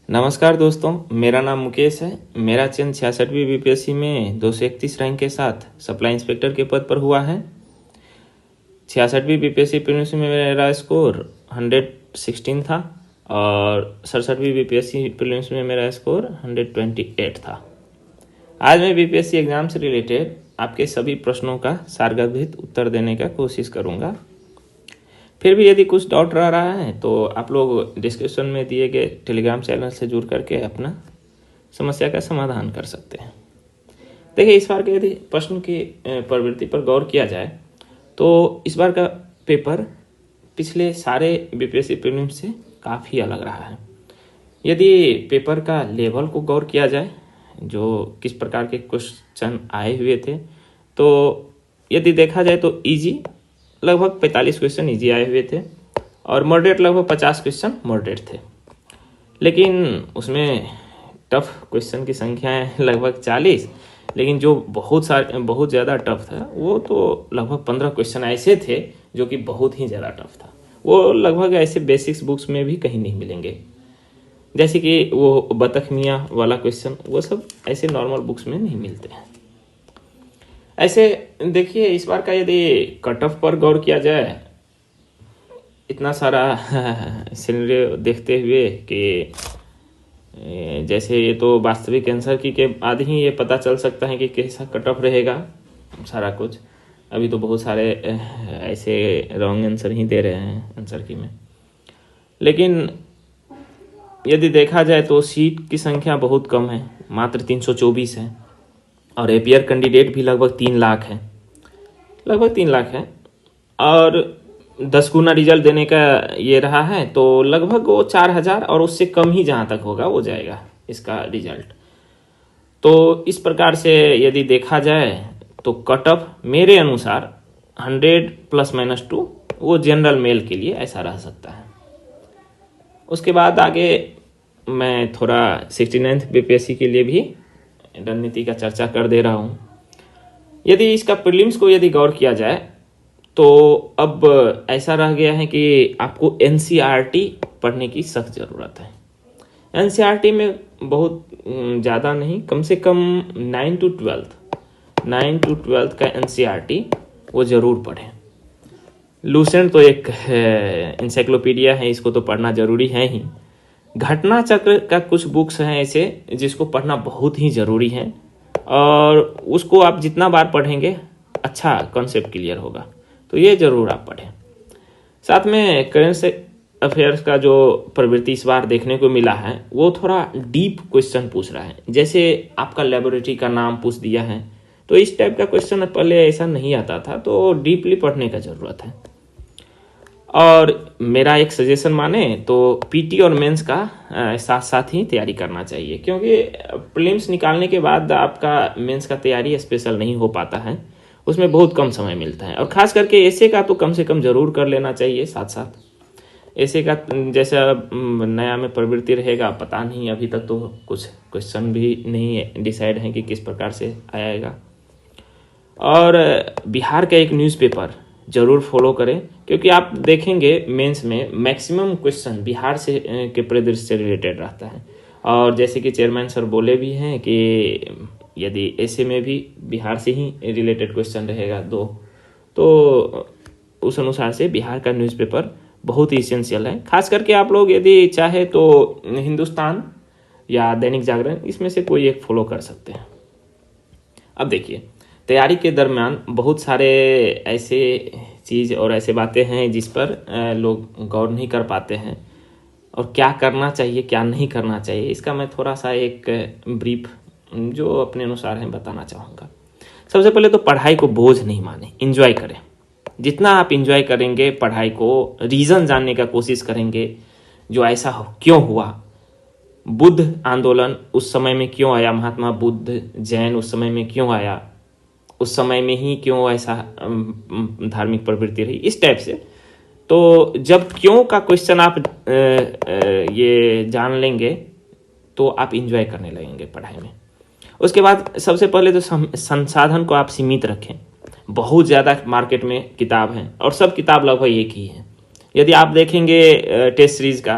नमस्कार दोस्तों, मेरा नाम मुकेश है। मेरा चयन 66वीं बीपीएससी में 231 रैंक के साथ सप्लाई इंस्पेक्टर के पद पर हुआ है। 66वीं बीपीएससी प्रीलिम्स में मेरा स्कोर 116 था और 67वीं बीपीएससी प्रीलिम्स में मेरा स्कोर 128 था। आज मैं बीपीएससी एग्जाम से रिलेटेड आपके सभी प्रश्नों का सारगर्भित उत्तर देने का कोशिश करूँगा। फिर भी यदि कुछ डाउट रह रहा है तो आप लोग डिस्क्रिप्शन में दिए गए टेलीग्राम चैनल से जुड़ करके अपना समस्या का समाधान कर सकते हैं। देखिए, इस बार के यदि प्रश्न की प्रवृत्ति पर गौर किया जाए तो इस बार का पेपर पिछले सारे बीपीएससी प्रीलिम्स से काफ़ी अलग रहा है। यदि पेपर का लेवल को गौर किया जाए, जो किस प्रकार के क्वेश्चन आए हुए थे, तो यदि देखा जाए तो इजी लगभग 45 क्वेश्चन इजी आए हुए थे और मॉडरेट लगभग 50 क्वेश्चन मॉडरेट थे। लेकिन उसमें टफ क्वेश्चन की संख्या है लगभग 40, लेकिन जो बहुत ज़्यादा टफ था वो तो लगभग 15 क्वेश्चन ऐसे थे जो कि बहुत ही ज़्यादा टफ था। वो लगभग ऐसे बेसिक्स बुक्स में भी कहीं नहीं मिलेंगे, जैसे कि वो बतख मियाँ वाला क्वेश्चन, वो सब ऐसे नॉर्मल बुक्स में नहीं मिलते हैं। ऐसे देखिए, इस बार का यदि कट ऑफ पर गौर किया जाए, इतना सारा सिनेरियो देखते हुए कि जैसे ये तो वास्तविक आंसर की के बाद ही ये पता चल सकता है कि कैसा कट ऑफ रहेगा सारा कुछ। अभी तो बहुत सारे ऐसे रॉन्ग आंसर ही दे रहे हैं आंसर की में। लेकिन यदि देखा जाए तो सीट की संख्या बहुत कम है, मात्र 324 है और एपियर कैंडिडेट भी लगभग 3 लाख है, और 10 गुना रिजल्ट देने का ये रहा है तो लगभग वो 4000 और उससे कम ही जहाँ तक होगा वो जाएगा इसका रिजल्ट। तो इस प्रकार से यदि देखा जाए तो कट ऑफ मेरे अनुसार 100 ± 2 वो जनरल मेल के लिए ऐसा रह सकता है। उसके बाद आगे मैं थोड़ा 69th बीपीएससी के लिए भी रणनीति का चर्चा कर दे रहा हूँ। यदि इसका प्रीलिम्स को यदि गौर किया जाए तो अब ऐसा रह गया है कि आपको एनसीईआरटी पढ़ने की सख्त ज़रूरत है। एनसीईआरटी में बहुत ज़्यादा नहीं, कम से कम 9 to 12 का एनसीईआरटी वो ज़रूर पढ़ें। लूसेंट तो एक इंसाइक्लोपीडिया है, इसको तो पढ़ना ज़रूरी है ही। घटना चक्र का कुछ बुक्स हैं ऐसे जिसको पढ़ना बहुत ही ज़रूरी है और उसको आप जितना बार पढ़ेंगे अच्छा कॉन्सेप्ट क्लियर होगा, तो ये ज़रूर आप पढ़ें। साथ में करेंट अफेयर्स का जो प्रवृत्ति इस बार देखने को मिला है वो थोड़ा डीप क्वेश्चन पूछ रहा है। जैसे आपका लेबोरेटरी का नाम पूछ दिया है, तो इस टाइप का क्वेश्चन पहले ऐसा नहीं आता था, तो डीपली पढ़ने का ज़रूरत है। और मेरा एक सजेशन माने तो पीटी और मेंस का साथ साथ ही तैयारी करना चाहिए, क्योंकि प्रीलिम्स निकालने के बाद आपका मेंस का तैयारी स्पेशल नहीं हो पाता है, उसमें बहुत कम समय मिलता है। और ख़ास करके एसे का तो कम से कम ज़रूर कर लेना चाहिए साथ साथ। एसे का जैसा नया में प्रवृत्ति रहेगा पता नहीं, अभी तक तो कुछ क्वेश्चन भी नहीं डिसाइड है कि किस प्रकार से आएगा। और बिहार का एक न्यूज़पेपर ज़रूर फॉलो करें, क्योंकि आप देखेंगे मेंस में मैक्सिमम क्वेश्चन बिहार से के परिदृश्य से रिलेटेड रहता है। और जैसे कि चेयरमैन सर बोले भी हैं कि यदि ऐसे में भी बिहार से ही रिलेटेड क्वेश्चन रहेगा तो उस अनुसार से बिहार का न्यूज़पेपर बहुत ही इसेंशियल है। खास करके आप लोग यदि चाहे तो हिंदुस्तान या दैनिक जागरण, इसमें से कोई एक फॉलो कर सकते हैं। अब देखिए, तैयारी के दरमियान बहुत सारे ऐसे चीज़ और ऐसे बातें हैं जिस पर लोग गौर नहीं कर पाते हैं, और क्या करना चाहिए क्या नहीं करना चाहिए, इसका मैं थोड़ा सा एक ब्रीफ जो अपने अनुसार है बताना चाहूँगा। सबसे पहले तो पढ़ाई को बोझ नहीं माने, एंजॉय करें। जितना आप एंजॉय करेंगे पढ़ाई को, रीज़न जानने का कोशिश करेंगे, जो ऐसा हो क्यों हुआ, बुद्ध आंदोलन उस समय में क्यों आया, महात्मा बुद्ध जैन उस समय में क्यों आया, उस समय में ही क्यों ऐसा धार्मिक प्रवृत्ति रही, इस टाइप से। तो जब क्यों का क्वेश्चन आप ये जान लेंगे तो आप इंजॉय करने लगेंगे पढ़ाई में। उसके बाद सबसे पहले तो संसाधन को आप सीमित रखें। बहुत ज़्यादा मार्केट में किताब हैं और सब किताब लगभग एक ही है। यदि आप देखेंगे टेस्ट सीरीज़ का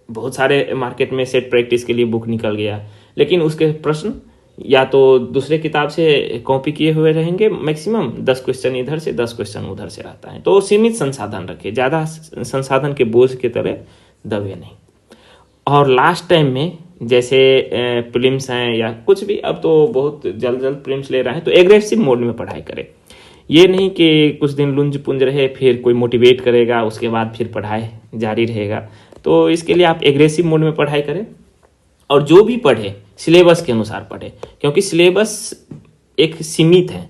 बहुत सारे मार्केट में सेट प्रैक्टिस के लिए बुक निकल गया, लेकिन उसके प्रश्न या तो दूसरे किताब से कॉपी किए हुए रहेंगे, मैक्सिमम 10 क्वेश्चन इधर से 10 क्वेश्चन उधर से रहता है। तो सीमित संसाधन रखे, ज़्यादा संसाधन के बोझ की तरह दबे नहीं। और लास्ट टाइम में जैसे प्रीलिम्स हैं या कुछ भी, अब तो बहुत जल्द जल्द प्रीलिम्स ले रहे हैं, तो एग्रेसिव मोड में पढ़ाई करें। ये नहीं कि कुछ दिन लुंज पुंज रहे, फिर कोई मोटिवेट करेगा, उसके बाद फिर पढ़ाई जारी रहेगा। तो इसके लिए आप एग्रेसिव मोड में पढ़ाई करें, और जो भी पढ़े सिलेबस के अनुसार पढ़े, क्योंकि सिलेबस एक सीमित है,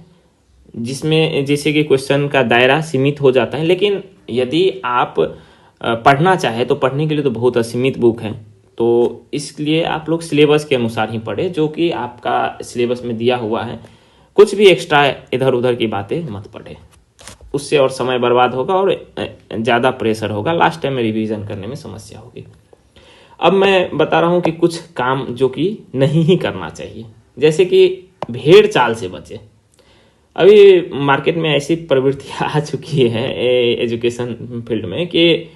जिसमें जैसे कि क्वेश्चन का दायरा सीमित हो जाता है। लेकिन यदि आप पढ़ना चाहे तो पढ़ने के लिए तो बहुत असीमित बुक है, तो इसलिए आप लोग सिलेबस के अनुसार ही पढ़े, जो कि आपका सिलेबस में दिया हुआ है। कुछ भी एक्स्ट्रा इधर उधर की बातें मत पढ़े, उससे और समय बर्बाद होगा और ज़्यादा प्रेशर होगा, लास्ट टाइम में रिवीजन करने में समस्या होगी। अब मैं बता रहा हूँ कि कुछ काम जो कि नहीं ही करना चाहिए, जैसे कि भेड़ चाल से बचे। अभी मार्केट में ऐसी प्रवृत्तियाँ आ चुकी है एजुकेशन फील्ड में कि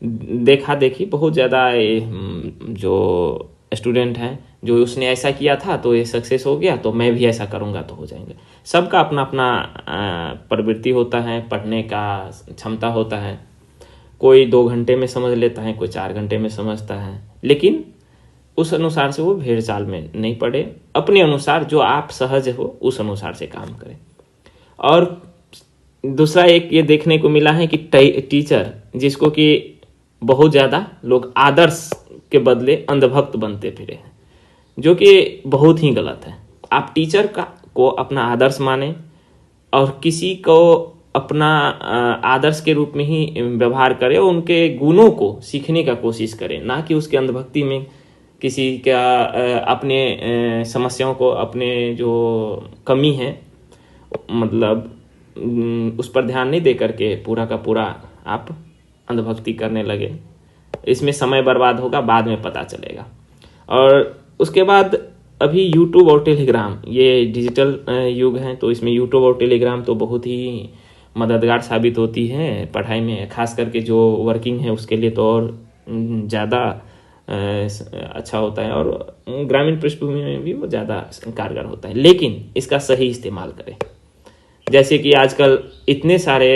देखा देखी बहुत ज़्यादा जो स्टूडेंट हैं, जो उसने ऐसा किया था तो ये सक्सेस हो गया, तो मैं भी ऐसा करूँगा तो हो जाएंगे। सबका अपना अपना प्रवृत्ति होता है, पढ़ने का क्षमता होता है। कोई 2 घंटे में समझ लेता है, कोई 4 घंटे में समझता है, लेकिन उस अनुसार से वो भेड़ चाल में नहीं पड़े। अपने अनुसार जो आप सहज हो उस अनुसार से काम करें। और दूसरा एक ये देखने को मिला है कि टीचर जिसको कि बहुत ज़्यादा लोग आदर्श के बदले अंधभक्त बनते फिरे हैं, जो कि बहुत ही गलत है। आप टीचर को अपना आदर्श माने और किसी को अपना आदर्श के रूप में ही व्यवहार करें और उनके गुणों को सीखने का कोशिश करें, ना कि उसके अंधभक्ति में किसी का अपने समस्याओं को, अपने जो कमी है मतलब उस पर ध्यान नहीं दे करके पूरा का पूरा आप अंधभक्ति करने लगे। इसमें समय बर्बाद होगा, बाद में पता चलेगा। और उसके बाद अभी यूट्यूब और टेलीग्राम, ये डिजिटल युग है, तो इसमें यूट्यूब और टेलीग्राम तो बहुत ही मददगार साबित होती है पढ़ाई में, खास करके जो वर्किंग है उसके लिए तो और ज़्यादा अच्छा होता है, और ग्रामीण पृष्ठभूमि में भी वो ज़्यादा कारगर होता है। लेकिन इसका सही इस्तेमाल करें। जैसे कि आजकल इतने सारे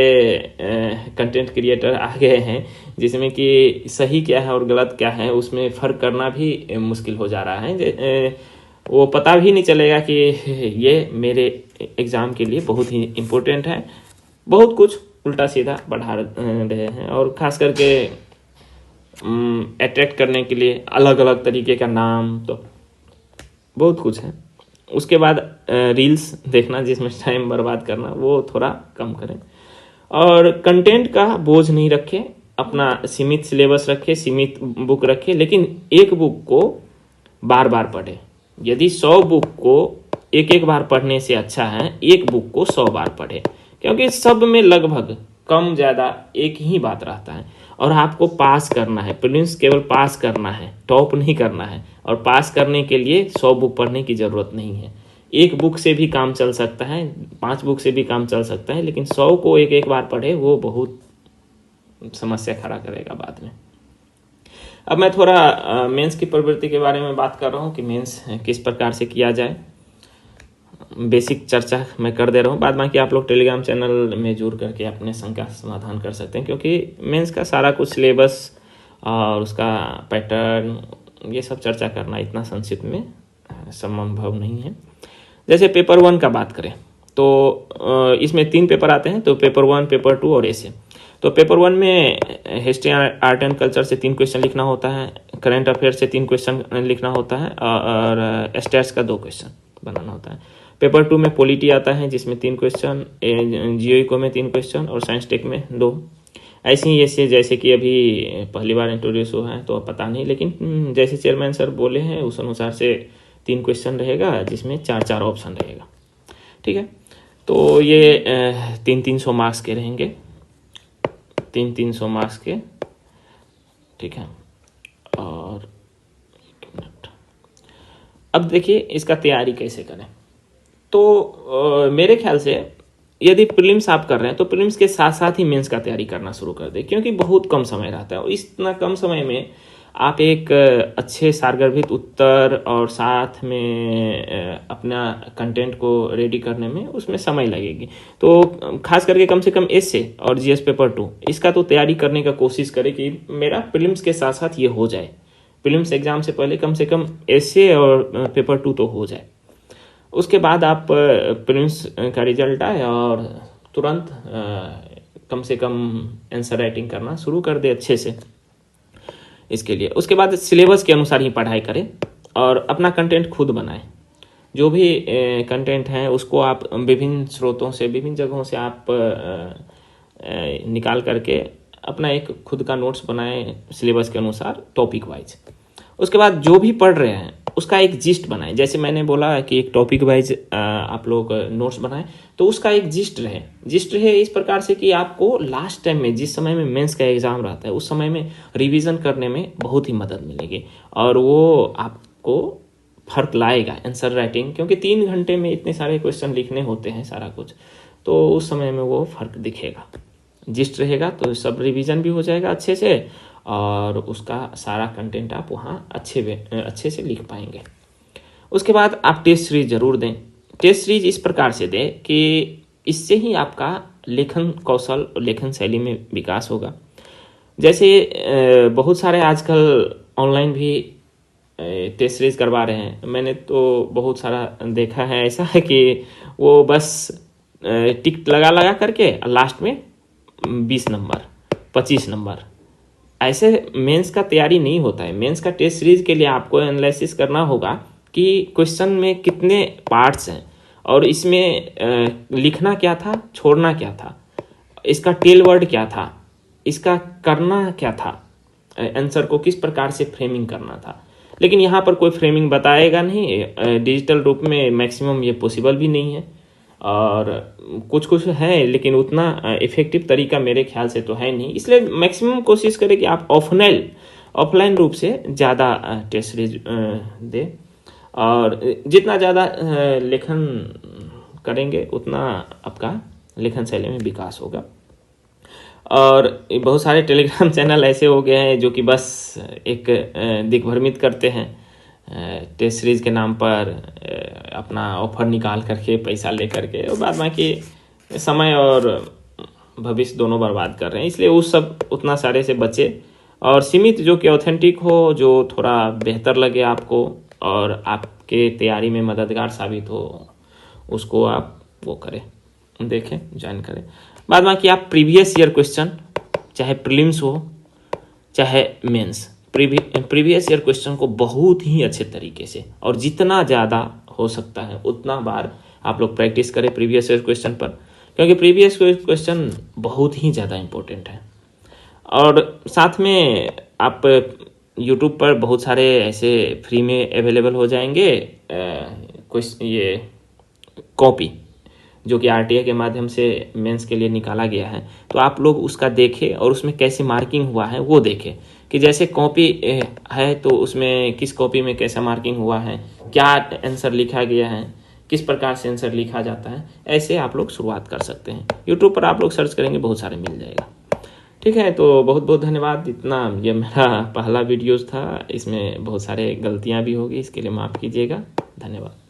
कंटेंट क्रिएटर आ गए हैं जिसमें कि सही क्या है और गलत क्या है उसमें फ़र्क करना भी मुश्किल हो जा रहा है। वो पता भी नहीं चलेगा कि ये मेरे एग्ज़ाम के लिए बहुत ही इम्पोर्टेंट है। बहुत कुछ उल्टा सीधा बढ़ा रहे हैं, और ख़ास करके अट्रैक्ट करने के लिए अलग अलग तरीके का नाम, तो बहुत कुछ है। उसके बाद रील्स देखना जिसमें टाइम बर्बाद करना, वो थोड़ा कम करें। और कंटेंट का बोझ नहीं रखें, अपना सीमित सिलेबस रखें, सीमित बुक रखें, लेकिन एक बुक को बार बार पढ़ें। यदि 100 बुक को एक एक बार पढ़ने से अच्छा है एक बुक को 100 बार पढ़ें, क्योंकि सब में लगभग कम ज़्यादा एक ही बात रहता है। और आपको पास करना है, प्रीलिम्स केवल पास करना है, टॉप नहीं करना है। और पास करने के लिए 100 बुक पढ़ने की ज़रूरत नहीं है। एक बुक से भी काम चल सकता है, 5 बुक से भी काम चल सकता है, लेकिन 100 को एक एक बार पढ़े वो बहुत समस्या खड़ा करेगा बाद में। अब मैं थोड़ा मेंस की प्रवृत्ति के बारे में बात कर रहा हूँ कि मेंस किस प्रकार से किया जाए। बेसिक चर्चा मैं कर दे रहा हूँ, बाद बाकी आप लोग टेलीग्राम चैनल में जुड़ करके अपने शंका समाधान कर सकते हैं, क्योंकि मेंस का सारा कुछ सिलेबस और उसका पैटर्न ये सब चर्चा करना इतना संक्षिप्त में संभव नहीं है। जैसे पेपर 1 का बात करें तो इसमें 3 पेपर आते हैं, तो पेपर 1, पेपर 2 और ऐसे। तो पेपर 1 में हिस्ट्री, आर्ट एंड कल्चर से 3 क्वेश्चन लिखना होता है, करंट अफेयर से 3 क्वेश्चन लिखना होता है, और स्टैट्स का 2 क्वेश्चन बनाना होता है। पेपर 2 में पॉलिटी आता है जिसमें 3 क्वेश्चन, जियो इको में 3 क्वेश्चन और साइंस टेक में 2। ऐसे ही ऐसे जैसे कि अभी पहली बार इंट्रोड्यूस हुआ है तो पता नहीं, लेकिन जैसे चेयरमैन सर बोले हैं उस अनुसार से 3 क्वेश्चन रहेगा जिसमें 4-4 ऑप्शन रहेगा। ठीक है, तो ये 300 मार्क्स के रहेंगे, 300 मार्क्स के। ठीक है, और अब देखिए इसका तैयारी कैसे करें। तो मेरे ख्याल से यदि प्रीलिम्स आप कर रहे हैं तो प्रीलिम्स के साथ साथ ही मेंस का तैयारी करना शुरू कर दें, क्योंकि बहुत कम समय रहता है और इतना कम समय में आप एक अच्छे सारगर्भित उत्तर और साथ में अपना कंटेंट को रेडी करने में उसमें समय लगेगी। तो खास करके कम से कम एसे और जीएस पेपर 2 इसका तो तैयारी करने का कोशिश करें कि मेरा प्रीलिम्स के साथ साथ ये हो जाए। प्रीलिम्स एग्जाम से कम एसे और पेपर 2 तो हो जाए। उसके बाद आप प्रीलिम्स का रिजल्ट आए और तुरंत कम से कम आंसर राइटिंग करना शुरू कर दे अच्छे से इसके लिए। उसके बाद सिलेबस के अनुसार ही पढ़ाई करें और अपना कंटेंट खुद बनाएं। जो भी कंटेंट है उसको आप विभिन्न स्रोतों से, विभिन्न जगहों से आप निकाल करके अपना एक खुद का नोट्स बनाएं सिलेबस के अनुसार, टॉपिक वाइज। उसके बाद जो भी पढ़ रहे हैं उसका एक जिस्ट बनाएं। जैसे मैंने बोला कि एक टॉपिक वाइज आप लोग नोट्स बनाएं, तो उसका एक जिस्ट रहे इस प्रकार से कि आपको लास्ट टाइम में, जिस समय में मेंस का एग्जाम रहता है, उस समय में रिवीजन करने में बहुत ही मदद मिलेगी और वो आपको फर्क लाएगा आंसर राइटिंग, क्योंकि 3 घंटे में इतने सारे क्वेश्चन लिखने होते हैं सारा कुछ, तो उस समय में वो फर्क दिखेगा। जिस्ट रहेगा तो सब रिवीजन भी हो जाएगा अच्छे से और उसका सारा कंटेंट आप वहाँ अच्छे से लिख पाएंगे। उसके बाद आप टेस्ट सीरीज जरूर दें। टेस्ट सीरीज इस प्रकार से दें कि इससे ही आपका लेखन कौशल, लेखन शैली में विकास होगा। जैसे बहुत सारे आजकल ऑनलाइन भी टेस्ट सीरीज करवा रहे हैं। मैंने तो बहुत सारा देखा है ऐसा है कि वो बस टिक लगा करके लास्ट में 20 नंबर 25 नंबर, ऐसे मेंस का तैयारी नहीं होता है। मेंस का टेस्ट सीरीज के लिए आपको एनालिसिस करना होगा कि क्वेश्चन में कितने पार्ट्स हैं और इसमें लिखना क्या था, छोड़ना क्या था, इसका टेल वर्ड क्या था, इसका करना क्या था, आंसर को किस प्रकार से फ्रेमिंग करना था। लेकिन यहाँ पर कोई फ्रेमिंग बताएगा नहीं, डिजिटल रूप में मैक्सिमम ये पॉसिबल भी नहीं है और कुछ है, लेकिन उतना इफेक्टिव तरीका मेरे ख्याल से तो है नहीं। इसलिए मैक्सिमम कोशिश करें कि आप ऑफलाइन रूप से ज़्यादा टेस्ट सीरीज दें और जितना ज़्यादा लेखन करेंगे उतना आपका लेखन शैली में विकास होगा। और बहुत सारे टेलीग्राम चैनल ऐसे हो गए हैं जो कि बस एक दिग्भ्रमित करते हैं, टेस्ट सीरीज के नाम पर अपना ऑफर निकाल करके पैसा ले करके और बाद बाकी समय और भविष्य दोनों बर्बाद कर रहे हैं। इसलिए उस सब उतना सारे से बचे और सीमित जो कि ऑथेंटिक हो, जो थोड़ा बेहतर लगे आपको और आपके तैयारी में मददगार साबित हो, उसको आप वो करें, देखें, ज्वाइन करें। बाद बाकी आप प्रीवियस ईयर क्वेश्चन, चाहे प्रीलिम्स हो चाहे मेंस, प्रीवियस ईयर क्वेश्चन को बहुत ही अच्छे तरीके से और जितना ज़्यादा हो सकता है उतना बार आप लोग प्रैक्टिस करें प्रीवियस ईयर क्वेश्चन पर, क्योंकि प्रीवियस क्वेश्चन बहुत ही ज़्यादा इम्पोर्टेंट है। और साथ में आप यूट्यूब पर बहुत सारे ऐसे फ्री में अवेलेबल हो जाएंगे ये कॉपी, जो कि आरटीए के माध्यम से मेंस के लिए निकाला गया है। तो आप लोग उसका देखें और उसमें कैसे मार्किंग हुआ है वो देखें कि जैसे कॉपी है तो उसमें किस कॉपी में कैसा मार्किंग हुआ है, क्या आंसर लिखा गया है, किस प्रकार से आंसर लिखा जाता है। ऐसे आप लोग शुरुआत कर सकते हैं। यूट्यूब पर आप लोग सर्च करेंगे, बहुत सारे मिल जाएगा। ठीक है, तो बहुत बहुत धन्यवाद। इतना ये मेरा पहला वीडियोज़ था, इसमें बहुत सारे गलतियाँ भी होगी, इसके लिए माफ़ कीजिएगा। धन्यवाद।